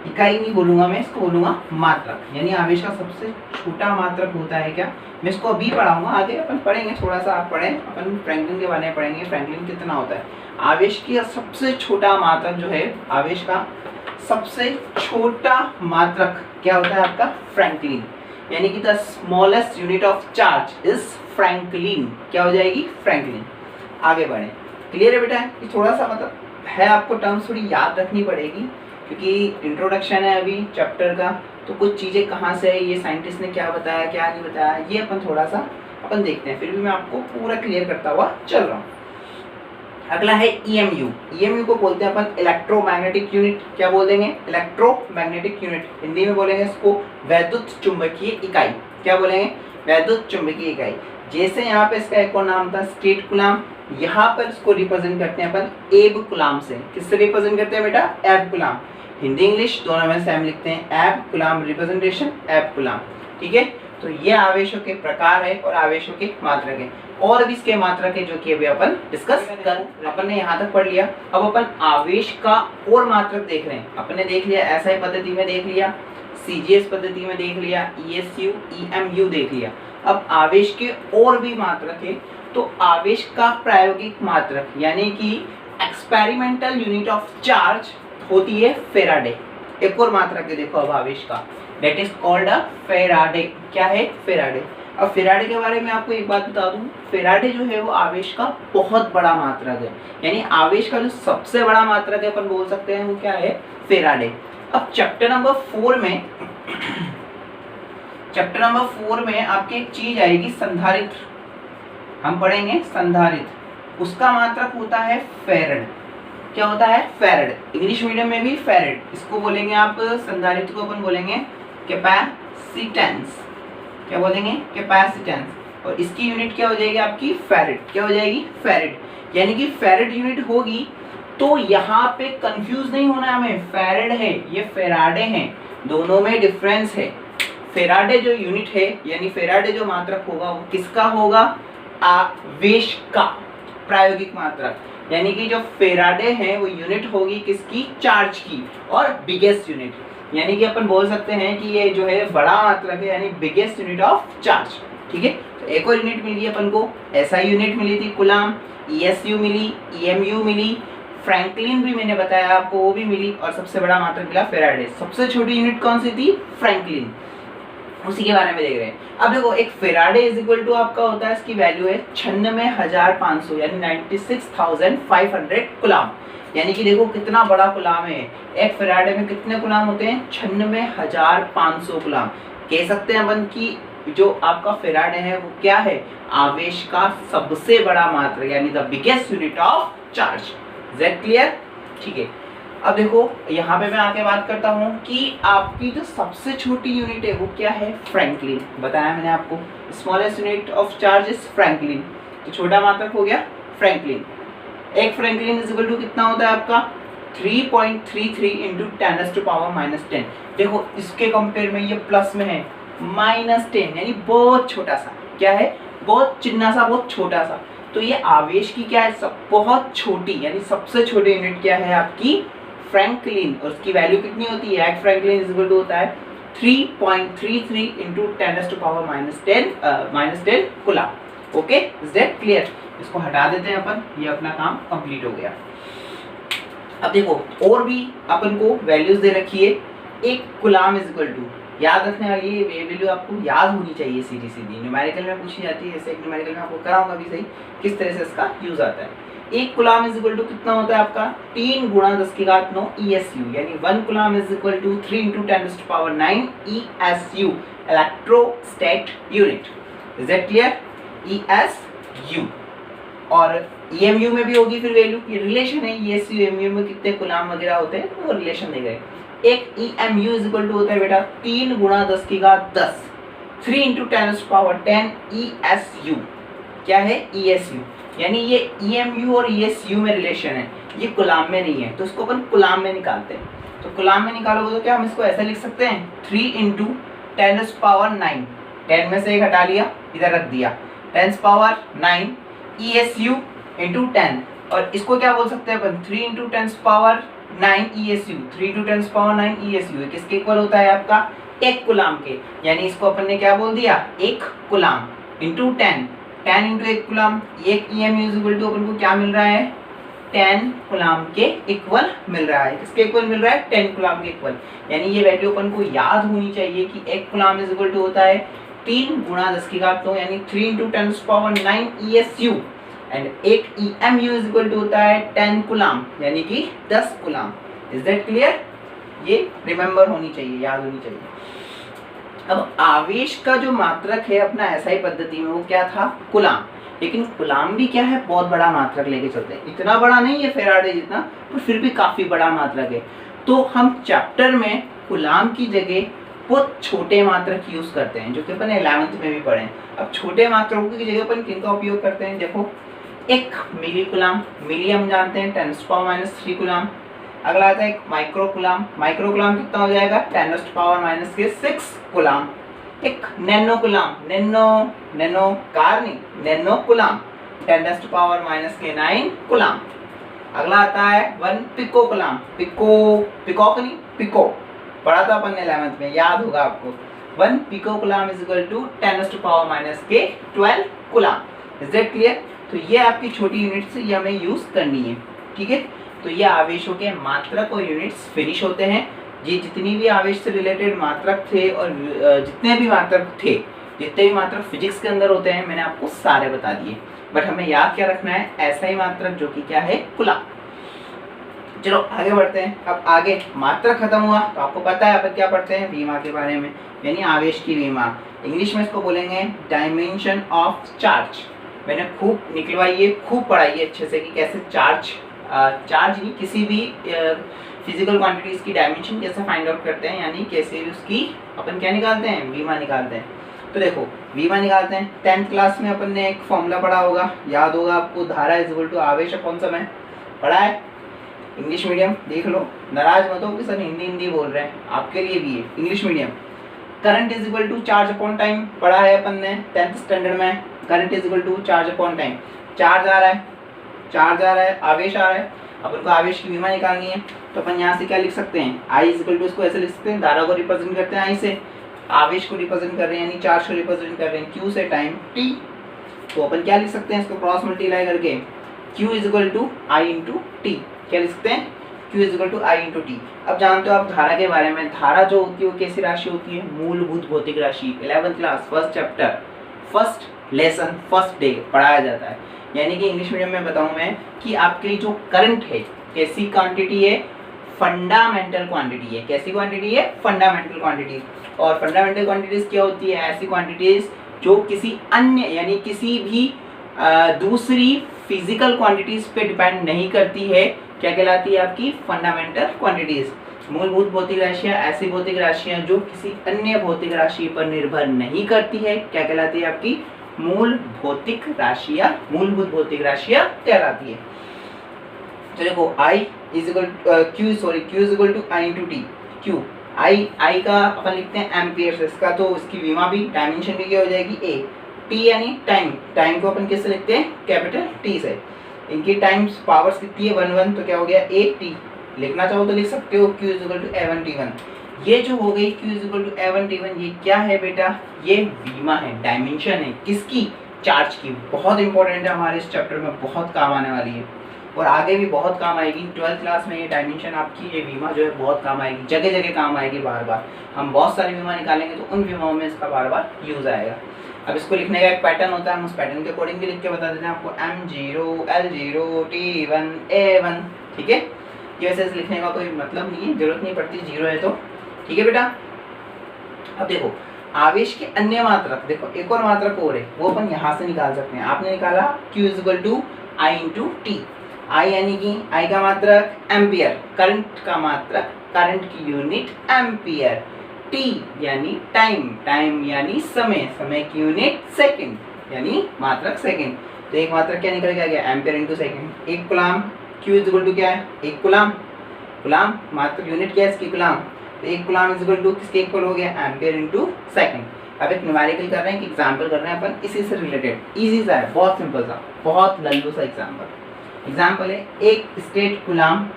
[SPEAKER 2] इकाई नहीं बोलूंगा मैं, इसको बोलूंगा मात्रक, यानी आवेश का सबसे छोटा मात्रक होता है क्या? मैं इसको अभी पढ़ाऊंगा, आगे अपन पढ़ेंगे, थोड़ा सा आप पढ़ें, अपन फ्रैंकलिन के बारे में पढ़ेंगे, फ्रैंकलिन कितना होता है। आवेश की सबसे छोटा मात्रक जो है, आवेश का सबसे छोटा मात्रक क्या होता है आपका? फ्रैंकलिन, यानी कि the smallest unit of charge is Franklin. क्या हो जाएगी? फ्रैंकलिन। आगे बढ़े, क्लियर है बेटा? ये थोड़ा सा मतलब है, आपको टर्म्स थोड़ी याद रखनी पड़ेगी क्योंकि इंट्रोडक्शन है अभी चैप्टर का, तो कुछ चीज़ें कहाँ से है, ये साइंटिस्ट ने क्या बताया क्या नहीं बताया, ये अपन थोड़ा सा अपन देखते हैं, फिर भी मैं आपको पूरा क्लियर करता हुआ चल रहा हूँ। अगला है EMU। EMU को बोलते हैं अपन इलेक्ट्रोमैग्नेटिक यूनिट। क्या बोल देंगे? Electromagnetic unit. हिंदी में बोलेंगे इसको वैद्युत चुंबकीय इकाई। क्या बोलेंगे? वैद्युत चुंबकीय इकाई। जैसे यहाँ पे इसका एक और नाम था स्टेट कूलाम, यहाँ पर इसको रिप्रेजेंट करते हैं अपन एब कूलाम से। किससे रिप्रेजेंट करते हैं बेटा? एब कूलाम। हिंदी इंग्लिश दोनों में सेम लिखते हैं, एब कूलाम रिप्रेजेंटेशन, एब कूलाम। ठीक है, तो ये आवेशों के प्रकार है और आवेशों के मात्रक है, और भी इसके मात्रक है जो कि अभी अपन डिस्कस कर, अपन ने यहाँ तक पढ़ लिया। अब अपन आवेश का और मात्रक देख रहे हैं। अपन ने देख लिया SI पद्धति में, देख लिया CGS पद्धति में, देख लिया ESU EMU देख लिया। अब आवेश के और भी मात्रक है, तो आवेश का प्रायोगिक मात्रक यानी कि एक्सपेरिमेंटल यूनिट ऑफ चार्ज होती है फेराडे। एक और मात्रक है देखो अब आवेश का, that is called a Faraday. क्या है? फेराडे। अब फेराडे के बारे में आपको एक बात बता दूं, फेराडे जो है वो आवेश का बहुत बड़ा मात्रक है, यानी आवेश का जो सबसे बड़ा मात्रक है अपन बोल सकते हैं वो क्या है? फेराडे। अब चैप्टर नंबर 4 में आपकी एक चीज आएगी संधारित्र, हम पढ़ेंगे संधारित्र। उसका मात्रक होता है फेरड। क्या होता है? फेरड। इंग्लिश मीडियम में भी फेरड, इसको बोलेंगे आप संधारित्र को अपन बोलेंगे कैपेसिटेंस। क्या बोलेंगे? कैपेसिटेंस। और इसकी यूनिट क्या हो जाएगी आपकी? फेरड। क्या हो जाएगी? फेरड। यानी कि फेरड यूनिट होगी, तो यहाँ पे कंफ्यूज नहीं होना है हमें, फेरड है ये फेराडे है, दोनों में डिफरेंस है। फेराडे जो यूनिट है यानी फेराडे जो मात्रक होगा वो किसका होगा? आवेश का प्रायोगिक मात्रक, यानी कि जो फेराडे है वो यूनिट होगी किसकी? चार्ज की, और बिगेस्ट यूनिट, यानी कि अपन बोल सकते हैं कि ये जो है बड़ा मात्रक है यानी बिगेस्ट यूनिट ऑफ चार्ज। ठीक है, तो एक और यूनिट मिली अपन को, SI यूनिट मिली थी कूलाम, ESU मिली, EMU मिली, फ्रैंकलिन भी मैंने बताया आपको वो भी मिली, और सबसे बड़ा मात्रक मिला फेराडे। सबसे छोटी यूनिट कौन सी थी? फ्रैंकलिन। उसी के बारे में देख रहे हैं। अब देखो एक फेराडे इज इक्वल टू आपका होता है, इसकी वैल्यू है 96,500 यानी 96,500 कूलाम। यानी कि देखो कितना बड़ा कूलाम है, एक फेराडे में कितने कूलाम होते हैं? 96,500 कूलाम। कह सकते हैं अपन की जो आपका फेराडे है वो क्या है? आवेश का सबसे बड़ा मात्रक यानी the biggest unit of charge. Is that clear? ठीक है, अब देखो यहाँ पे मैं आके बात करता हूँ कि आपकी जो सबसे छोटी यूनिट है वो क्या है? फ्रैंकलिन। बताया मैंने आपको, smallest unit of charge is Franklin, तो छोटा मात्रक हो गया फ्रैंकलिन। एक फ्रैंकलिन इज इक्वल टू कितना होता है आपका? 3.33 इंटू 10⁻⁻10। देखो इसके कंपेयर में ये प्लस में है, -10 यानी बहुत छोटा सा। क्या है? बहुत चिन्ना सा, बहुत छोटा सा। तो ये आवेश की क्या है? सब बहुत छोटी, यानी सबसे छोटी यूनिट क्या है आपकी? फ्रैंकलिन। और उसकी वैल्यू कितनी होती है? एक फ्रैंकलिन इज इक्वल टू होता है 3.33 into 10⁻⁻10 coulomb. Okay, is that clear? इसको हटा देते हैं अपन, ये अपना काम कंप्लीट हो गया। अब देखो और भी अपन को वैल्यूज दे रखी है। एक कूलम इज इक्वल टू, याद रखने वाली ये वैल्यू आपको याद होनी चाहिए, सीधी सीधी न्यूमेरिकल में पूछी जाती है। ऐसे एक न्यूमेरिकल में आपको कराऊंगा भी सही किस तरह से इसका यूज आता है। एक कूलम इज इक्वल टू कितना होता है आपका 3 × 10⁹ ESU, यानी 1 coulomb is equal to 3 × 10⁹ ESU, electrostatic unit. Is that clear? ESU। और EMU में भी होगी फिर वैल्यू, ये रिलेशन है। ESU EMU में कितने कूलम वगैरह होते हैं तो वो रिलेशन दे गए। एक EMU इज इक्वल टू होता है बेटा 3 × 10⁻10, 3 × 10⁻10 ESU। क्या है? ESU। यानी ये EMU और ESU में रिलेशन है, ये कूलम में नहीं है, तो इसको अपन कूलम में निकालते हैं। तो कूलम में निकालोगे तो क्या हम इसको ऐसा लिख सकते हैं 3 × 10⁹9, 10 में से एक हटा लिया, इधर रख दिया, 10⁹9 ESU × 10। और इसको क्या बोल सकते हैं अपन 3 × 10⁹9 ESU, 3 × 10⁹9 ESU किसके इक्वल होता है आपका 1 कूलम के। यानी इसको अपन ने क्या बोल दिया 1 कूलम इंटू 10, 10 इंटू 1 कूलम। एक EMU इज इक्वल टू अपन को क्या मिल रहा है 10 कूलम के इक्वल मिल रहा है। किसके इक्वल मिल रहा है 10 कूलम के इक्वल। यानी ये वैल्यू अपन को याद होनी चाहिए कि 1 कूलम इज इक्वल टू होता है 3 × 10⁹, यानी 3 × 10⁹9 ESU, एंड एक EMU इज इक्वल टू होता है 10 कूलम, यानी कि 10 कूलम। Is that clear? ये रिमेंबर होनी चाहिए, याद होनी चाहिए। अब आवेश का जो मात्रक है अपना SI पद्धति में वो क्या था कूलम, लेकिन कूलम भी क्या है बहुत बड़ा मात्रक लेके चलते हैं। इतना बड़ा नहीं है फैराडे जितना, पर फिर भी काफी बड़ा मात्रक है। तो हम चैप्टर में कूलम की जगह बहुत छोटे मात्रक यूज करते हैं, जो कि अपन 11th में भी पढ़े। अब छोटे मात्रकों की जगह अपन किनका उपयोग करते हैं? देखो, एक मिली कूलम, मिली हम जानते हैं 10⁻³ कूलम। अगला आता है एक माइक्रो कूलम, माइक्रो कूलम कितना हो जाएगा 10⁻⁻6 कूलम। एक नैनो कूलम, नैनो कार नहीं, नैनो कूलम 10⁻⁻9 कूलम। अगला आता है 1 पिको कूलम, पिकॉक नहीं, पिको पढ़ा था अपन ने 11th में, याद होगा आपको। 1 pico coulomb is equal to 10⁻⁻12 coulomb. Is that clear? तो ये आपकी छोटी यूनिट्स ये हमें यूज करनी है, ठीक है। तो ये आवेशों के मात्रक और यूनिट्स फिनिश होते हैं। ये जितनी भी आवेश से रिलेटेड मात्रक थे और जितने भी मात्रक फिजिक्स के अंदर होते हैं मैंने आपको सारे बता दिए। बट हमें याद क्या रखना है, ऐसा ही मात्रक जो कि क्या है कूलम। चलो आगे बढ़ते हैं। अब आगे मात्रक खत्म हुआ तो आपको पता है अपन क्या पढ़ते हैं विमा के बारे में, यानी आवेश की विमा। इंग्लिश में इसको बोलेंगे डायमेंशन ऑफ चार्ज। मैंने खूब निकलवाई है, खूब पढ़ाई है अच्छे से कि कैसे चार्ज नहीं किसी भी फिजिकल क्वांटिटीज की डायमेंशन कैसे फाइंड आउट करते हैं, यानी कैसे उसकी अपन क्या निकालते हैं विमा निकालते हैं। तो देखो विमा निकालते हैं। 10th क्लास में अपन ने एक फॉर्मूला पढ़ा होगा, याद होगा आपको, धारा इज इक्वल टू आवेश अपॉन समय। पढ़ा है? इंग्लिश मीडियम देख लो, नाराज मत हो कि सर हिंदी बोल रहे हैं, आपके लिए भी है English medium. Current is equal to charge upon time पढ़ा है अपन ने 10th स्टैंडर्ड में। Current is equal to charge upon time. Charge आ रहा है, आवेश आ रहा है, अपन को आवेश की विमा निकालनी है। तो अपन यहाँ से क्या लिख सकते हैं, आई इज इक्वल टू, इसको ऐसे लिख सकते हैं, धारा को रिप्रेजेंट करते हैं आई से, आवेश को रिप्रेजेंट कर रहे हैं यानी चार्ज को रिप्रेजेंट कर रहे हैं क्यू से, टाइम टी। तो अपन क्या लिख सकते हैं, इसको क्रॉस मल्टीप्लाई करके Q is equal to I into T. क्या लिख सकते हैं, Q is equal to I into T. अब जानते हो आप धारा के बारे में, धारा जो होती है वो कैसी राशि होती है, मूलभूत भौतिक राशि। 11th class first chapter first lesson first day पढ़ाया जाता है। यानी कि इंग्लिश मीडियम में बताऊं मैं कि आपके लिए जो करंट है कैसी क्वांटिटी है, फंडामेंटल क्वांटिटी है। कैसी क्वांटिटी है, फंडामेंटल क्वांटिटी। और फंडामेंटल क्वांटिटीज क्या होती है, ऐसी क्वांटिटीज जो किसी अन्य यानी किसी भी दूसरी फिजिकल क्वांटिटीज पे डिपेंड नहीं करती है। क्या कहलाती है आपकी फंडामेंटल क्वांटिटीज। मूलभूत भौतिक राशियां ऐसी भौतिक राशियां जो किसी अन्य भौतिक राशि पर निर्भर नहीं करती है, क्या कहलाती है आपकी मूलभूत भौतिक राशियां कहलाती है। तो देखो I is equal Q is equal to I into T. Q I का अपन लिखते हैं एम्पियर से, इसका तो इसकी विमा भी डायमेंशन भी क्या हो जाएगी ए। टी यानी टाइम को अपन किससे लिखते हैं, कैपिटल टी से। इनकी टाइम्स पावर्स कितनी है 1 1, तो क्या हो गया ए टी। लिखना चाहो तो लिख सकते हो Q is equal to A1 T1। ये जो हो गई Q is equal to A1 T1, ये क्या है बेटा? ये वीमा है, डायमेंशन है किसकी? चार्ज की। बहुत इंपॉर्टेंट है, हमारे इस चैप्टर में बहुत काम आने वाली है और आगे भी बहुत काम आएगी। 12th क्लास में ये डायमेंशन आपकी, ये वीमा जो है बहुत काम आएगी, जगह जगह काम आएगी बार बार। हम बहुत सारे वीमा निकालेंगे तो उन वीमाओं में इसका बार बार यूज आएगा। अब इसको लिखने का एक पैटर्न होता है, हम उस पैटर्न के अकॉर्डिंग भी लिख के बता देते हैं आपको। M0 L0 T1 A1, ठीक है। ये वैसे लिखने का कोई मतलब नहीं है, जरूरत नहीं पड़ती, 0 है तो ठीक है बेटा। अब देखो आवेश के अन्य मात्रक, देखो एक और मात्रक और है, वो अपन यहाँ से निकाल सकते हैं। आपने निकाला Q is equal to I into T. I यानी कि I का मात्रक एम्पियर, करंट का मात्रक, करंट की यूनिट एम्पियर। T यानी टाइम, टाइम यानी समय, समय की यूनिट सेकंड यानी मात्रक सेकंड। तो एक मात्रक क्या निकल के आ गया? Ampere into second. एक coulomb, Q is equal to क्या है? एक कूलाम। कूलाम मात्रक यूनिट क्या है इसकी? कूलाम। तो एक कूलाम इज इक्वल टू किसके इक्वल हो गया? Ampere into second. अब एक न्यूमेरिकल कर रहे हैं, एक एग्जाम्पल कर रहे हैं अपन इसी से रिलेटेड, इजी सा है, बहुत सिंपल सा, बहुत लल्लू सा एग्जाम्पल। एग्जाम्पल है एक स्टेट कूलाम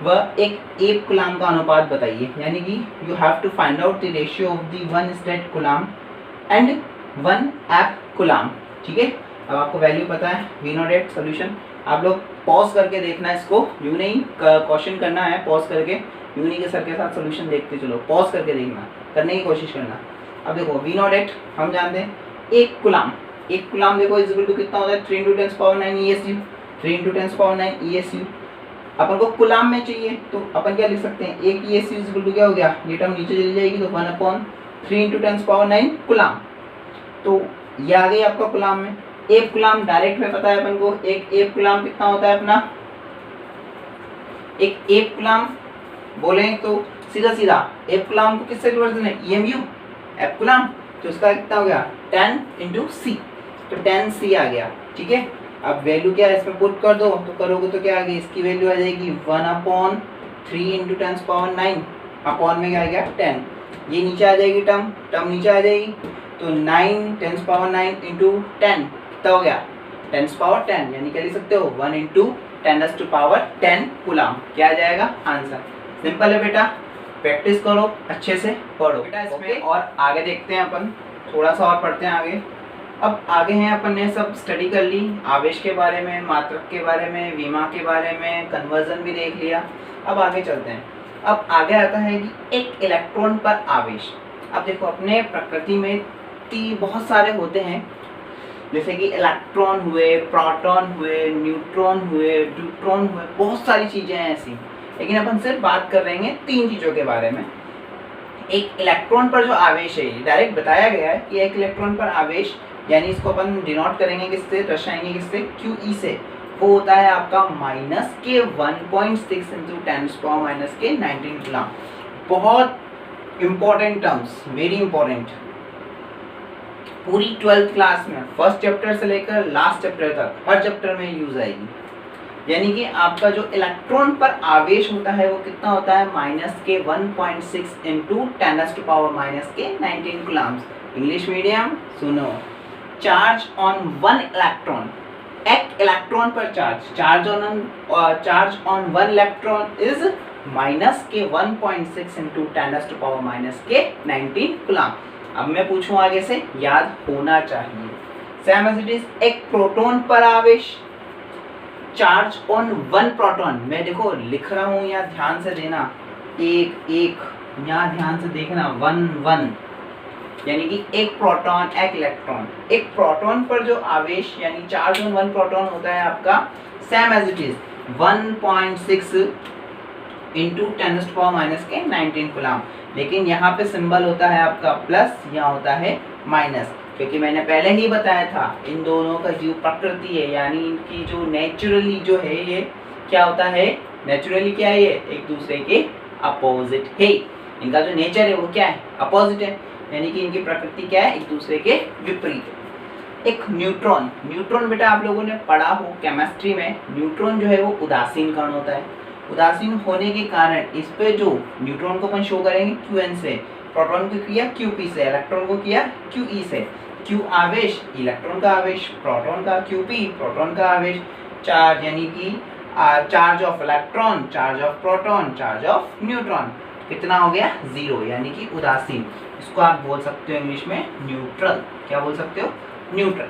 [SPEAKER 2] व एक कूलाम का अनुपात बताइए, यानी कि you have to find out the ratio of the one statcoulomb and one abcoulomb, ठीक है। अब आपको वैल्यू पता है, वी नो डेट सोल्यूशन। आप लोग पॉज करके देखना इसको, यूं नहीं क्वेश्चन करना है पॉज करके, यूं नहीं के सर के साथ सोल्यूशन देखते चलो, पॉज करके देखना, करने की कोशिश करना। अब देखो वी नो डेट हम जानते हैं, एक कूलाम देखो इज इक्वल टू कितना होता है? 3 × 10⁻⁹ ESU, 3 × 10⁻⁹ ESU। अपन को कूलाम में चाहिए तो अपन क्या लिख सकते हैं? एक ESU इज इक्वल टू क्या हो गया? ये टर्म नीचे चली जाएगी तो 1/3 × 10⁻⁹ कूलाम। तो ये आ गई आपका कूलाम में। एक कूलाम डायरेक्ट में पता है अपन को, एक कूलाम कितना होता है अपना? एक कूलाम बोले तो सीधा सीधा एक कूलाम को किससे रिवर्स है? EMU, F coulomb. तो उसका कितना हो गया? 10 × C, तो 10C आ गया, ठीक है। अब वैल्यू क्या है इसमें पुट कर दो, तो करोगे तो क्या आ गई? इसकी वैल्यू आ जाएगी 1/3 × 10⁻⁹, अपॉन में क्या आ गया? 10। ये नीचे आ जाएगी टर्म नीचे आ जाएगी, तो 9 10⁻⁹ × 10 कितना हो गया? 10⁻10, यानी क्या लिख सकते हो? 1 × 10⁻10 कूलाम। क्या आ जाएगा आंसर? सिंपल है बेटा, प्रैक्टिस करो, अच्छे से पढ़ो बेटा इसमें। और आगे देखते हैं अपन, थोड़ा सा और पढ़ते हैं आगे। अब आगे हैं, अपन ने सब स्टडी कर ली, आवेश के बारे में, मात्रक के बारे में, वीमा के बारे में, कन्वर्जन भी देख लिया। अब आगे चलते हैं। अब आगे आता है कि एक इलेक्ट्रॉन पर आवेश। अब देखो अपने प्रकृति में बहुत सारे होते हैं, जैसे कि इलेक्ट्रॉन हुए, प्रोटॉन हुए, न्यूट्रॉन हुए, ड्यूट्रॉन हुए, बहुत सारी चीज़ें हैं ऐसी, लेकिन अपन सिर्फ बात कर रहे हैं 3 चीज़ों के बारे में। एक इलेक्ट्रॉन पर जो आवेश है, डायरेक्ट बताया गया है कि एक इलेक्ट्रॉन पर आवेश, यानी इसको अपन डिनोट करेंगे किससे? दर्शाएंगे किससे? QE से। वो होता है आपका -के 1.6 × 10⁻⁻19 कूलाम। बहुत इंपॉर्टेंट टर्म्स, वेरी इंपॉर्टेंट, पूरी 12th क्लास में फर्स्ट चैप्टर से लेकर लास्ट चैप्टर तक हर चैप्टर में यूज आएगी। यानी कि आपका जो इलेक्ट्रॉन पर आवेश होता है वो कितना होता है? -के 1.6 × 10⁻⁻19 कूलाम्स। इंग्लिश मीडियम सुनो, चार्ज ऑन वन इलेक्ट्रॉन, एक इलेक्ट्रॉन पर charge on one electron is -के 1.6 × 10⁻⁻19 कूलाम। अब मैं पूछूं आगे से, याद होना चाहिए। सेम एज इट इज, एक प्रोटॉन पर आवेश, चार्ज ऑन वन प्रोटॉन। मैं देखो लिख रहा हूं, यहाँ ध्यान से देना, एक यहाँ ध्यान से देखना, 1 यानी कि एक प्रोटॉन एक इलेक्ट्रॉन। एक प्रोटॉन पर जो आवेश यानी चार्ज ऑन वन प्रोटॉन होता है आपका, same as it is 1.6 × 10⁻⁻19 coulomb. लेकिन यहाँ पे सिंबल होता है आपका प्लस, यहाँ होता है माइनस, क्योंकि मैंने पहले ही बताया था इन दोनों का जो प्रकृति है, यानी इनकी जो नेचुरली जो है, ये क्या होता है? नेचुरली क्या है? ये एक दूसरे के अपोजिट है। इनका जो नेचर है वो क्या है? अपोजिट है, यानी कि इनकी प्रकृति क्या है? एक दूसरे के विपरीत। एक न्यूट्रॉन बेटा आप लोगों ने पढ़ा हो केमिस्ट्री में, न्यूट्रॉन जो है वो उदासीन कण होता है। उदासीन होने के कारण इस पे जो न्यूट्रॉन को अपन शो करेंगे Qn से, प्रोटॉन को किया Qp से, इलेक्ट्रॉन को किया Qe से। Q आवेश, इलेक्ट्रॉन का आवेश, प्रोटॉन का Qp, प्रोटॉन का आवेश, चार्ज यानी कि charge of electron, charge of proton, charge of neutron. कितना हो गया 0, यानी कि उदासीन। इसको आप बोल सकते हो इंग्लिश में न्यूट्रल। क्या बोल सकते हो? न्यूट्रल।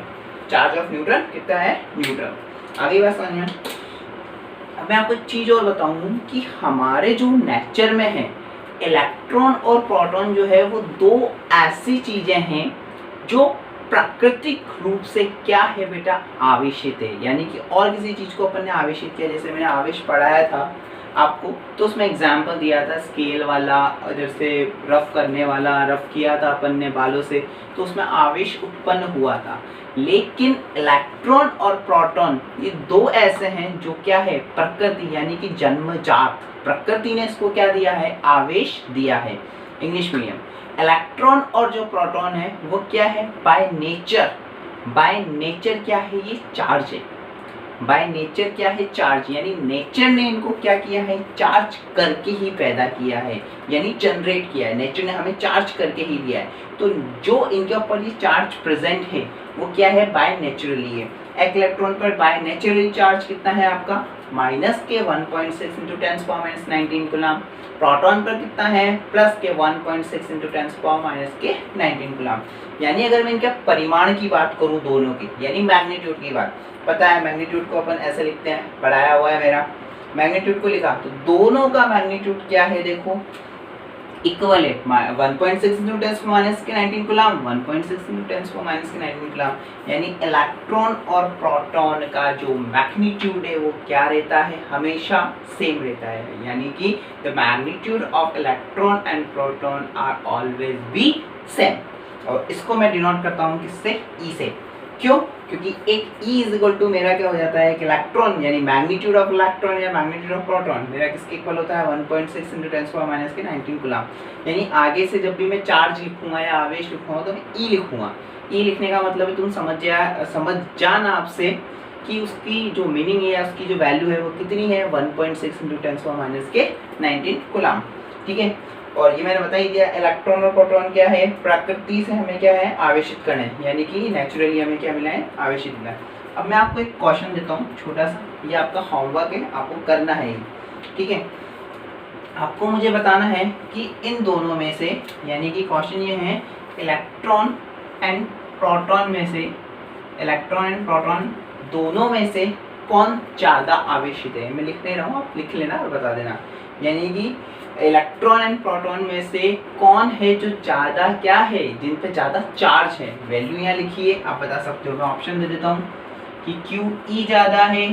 [SPEAKER 2] चार्ज ऑफ न्यूट्रल कितना है? न्यूट्रल। आगे बात समझ में। अब मैं आपको एक चीज और बताऊं कि हमारे जो नेचर में है इलेक्ट्रॉन और प्रोटॉन जो है वो दो ऐसी चीजें हैं जो प्राकृतिक रूप से क्या है बेटा? आवेशित है। यानी कि और किसी चीज को अपन ने आवेशित किया, जैसे मैंने आवेश पढ़ाया था आपको, तो उसमें एग्जाम्पल दिया था स्केल वाला, जैसे रफ करने वाला, रफ किया था अपन ने बालों से, तो उसमें आवेश उत्पन्न हुआ था। लेकिन इलेक्ट्रॉन और प्रोटॉन ये दो ऐसे हैं जो क्या है? प्रकृति यानी कि जन्मजात, प्रकृति ने इसको क्या दिया है? आवेश दिया है। English medium. इलेक्ट्रॉन और जो प्रोटॉन है वो क्या है? बाय नेचर, बाय नेचर क्या है? ये चार्ज है। बाय नेचर क्या है? चार्ज। यानी नेचर ने इनको क्या किया है? चार्ज करके ही पैदा किया है, यानी जनरेट किया है। नेचर ने हमें चार्ज करके ही दिया है। तो जो इनके ऊपर ये चार्ज प्रेजेंट है वो क्या है? बाय नेचुरली है। एक इलेक्ट्रॉन पर बाय नेचुरली चार्ज कितना है आपका? माइनस के 1.6 इंटू 10⁻19 कूलम। प्रोटॉन पर कितना है? प्लस के 1.6 इंटू 10⁻19 कूलम। यानी अगर मैं इनके परिमाण की बात करूं दोनों की, यानी मैग्नीट्यूड की बात, पता है मैग्नीट्यूड को अपन ऐसे लिखते हैं, पढ़ाया हुआ है मेरा, मैग्नीट्यूड को लिखा तो दोनों का मैग्नीट्यूड क्या है? देखो इक्वल है। 1.6 इंटू 10⁻19 कूलम, 1.6 इंटू 10⁻19 कूलम। यानी इलेक्ट्रॉन और प्रोटॉन का जो मैग्नीट्यूड है वो क्या रहता है? हमेशा सेम रहता है। यानी कि the magnitude of electron and proton are always be same. और इसको मैं डिनोट करता हूँ किससे? ई से। क्यों? क्योंकि एक E इज इक्वल टू मेरा क्या हो जाता है? एक इलेक्ट्रॉन यानी मैग्नीट्यूड ऑफ इलेक्ट्रॉन या मैग्नीट्यूड ऑफ प्रोटॉन मेरा किसके इक्वल होता है? 1.6 इंटू 10⁻19 कूलम। यानी आगे से जब भी मैं चार्ज लिखूंगा या आवेश लिखूंगा तो मैं E लिखूंगा। E लिखने का मतलब है तुम समझ जाना आपसे कि उसकी जो मीनिंग है या उसकी जो वैल्यू है वो कितनी है? 1.6 इंटू 10⁻19 कूलम। ठीक है। और ये मैंने बता ही दिया, इलेक्ट्रॉन और प्रोटॉन क्या है? प्रकृति से हमें क्या है? आवेशित कण है, यानी कि नेचुरली हमें क्या मिला है? आवेशित मिला है। अब मैं आपको एक क्वेश्चन देता हूँ छोटा सा, ये आपका होमवर्क है, आपको करना है ये। ठीक है। आपको मुझे बताना है कि इन दोनों में से, यानी कि क्वेश्चन ये है इलेक्ट्रॉन एंड प्रोटॉन में से, इलेक्ट्रॉन एंड प्रोटॉन दोनों में से कौन ज़्यादा आवेशित है? मैं लिख नहीं रहा हूँ, आप लिख लेना और बता देना। यानी कि इलेक्ट्रॉन एंड प्रोटॉन में से कौन है जो ज़्यादा क्या है? जिन पे ज़्यादा चार्ज है। वैल्यू यहाँ लिखिए, आप बता सकते हो। मैं ऑप्शन दे देता हूँ कि QE ज़्यादा है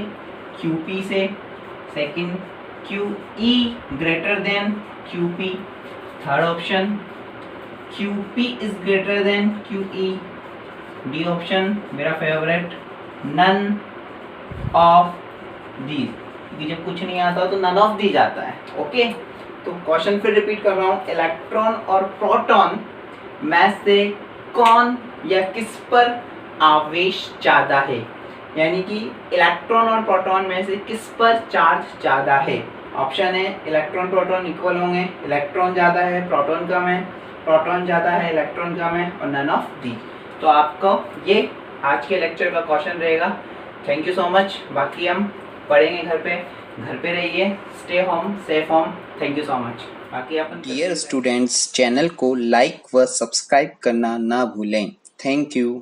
[SPEAKER 2] QP से। Second, QE greater than QP। Third option, QP is greater than QE। D option मेरा फेवरेट, नन ऑफ दीज। क्योंकि जब कुछ नहीं आता तो नन ऑफ दीज आता है। ओके। तो क्वेश्चन फिर रिपीट कर रहा हूँ, इलेक्ट्रॉन और प्रोटॉन में से कौन या किस पर आवेश ज़्यादा है? यानी कि इलेक्ट्रॉन और प्रोटॉन में से किस पर चार्ज ज़्यादा है? ऑप्शन है इलेक्ट्रॉन प्रोटॉन इक्वल होंगे, इलेक्ट्रॉन ज़्यादा है प्रोटॉन कम है, प्रोटॉन ज़्यादा है इलेक्ट्रॉन कम है, और नन ऑफ दी। तो आपको ये आज के लेक्चर का क्वेश्चन रहेगा। Thank you so much. बाकी हम पढ़ेंगे घर पे रहिए, stay home, safe home. Thank you so much. बाकी अपन
[SPEAKER 1] डियर स्टूडेंट्स, चैनल को लाइक व सब्सक्राइब करना ना भूलें। Thank you.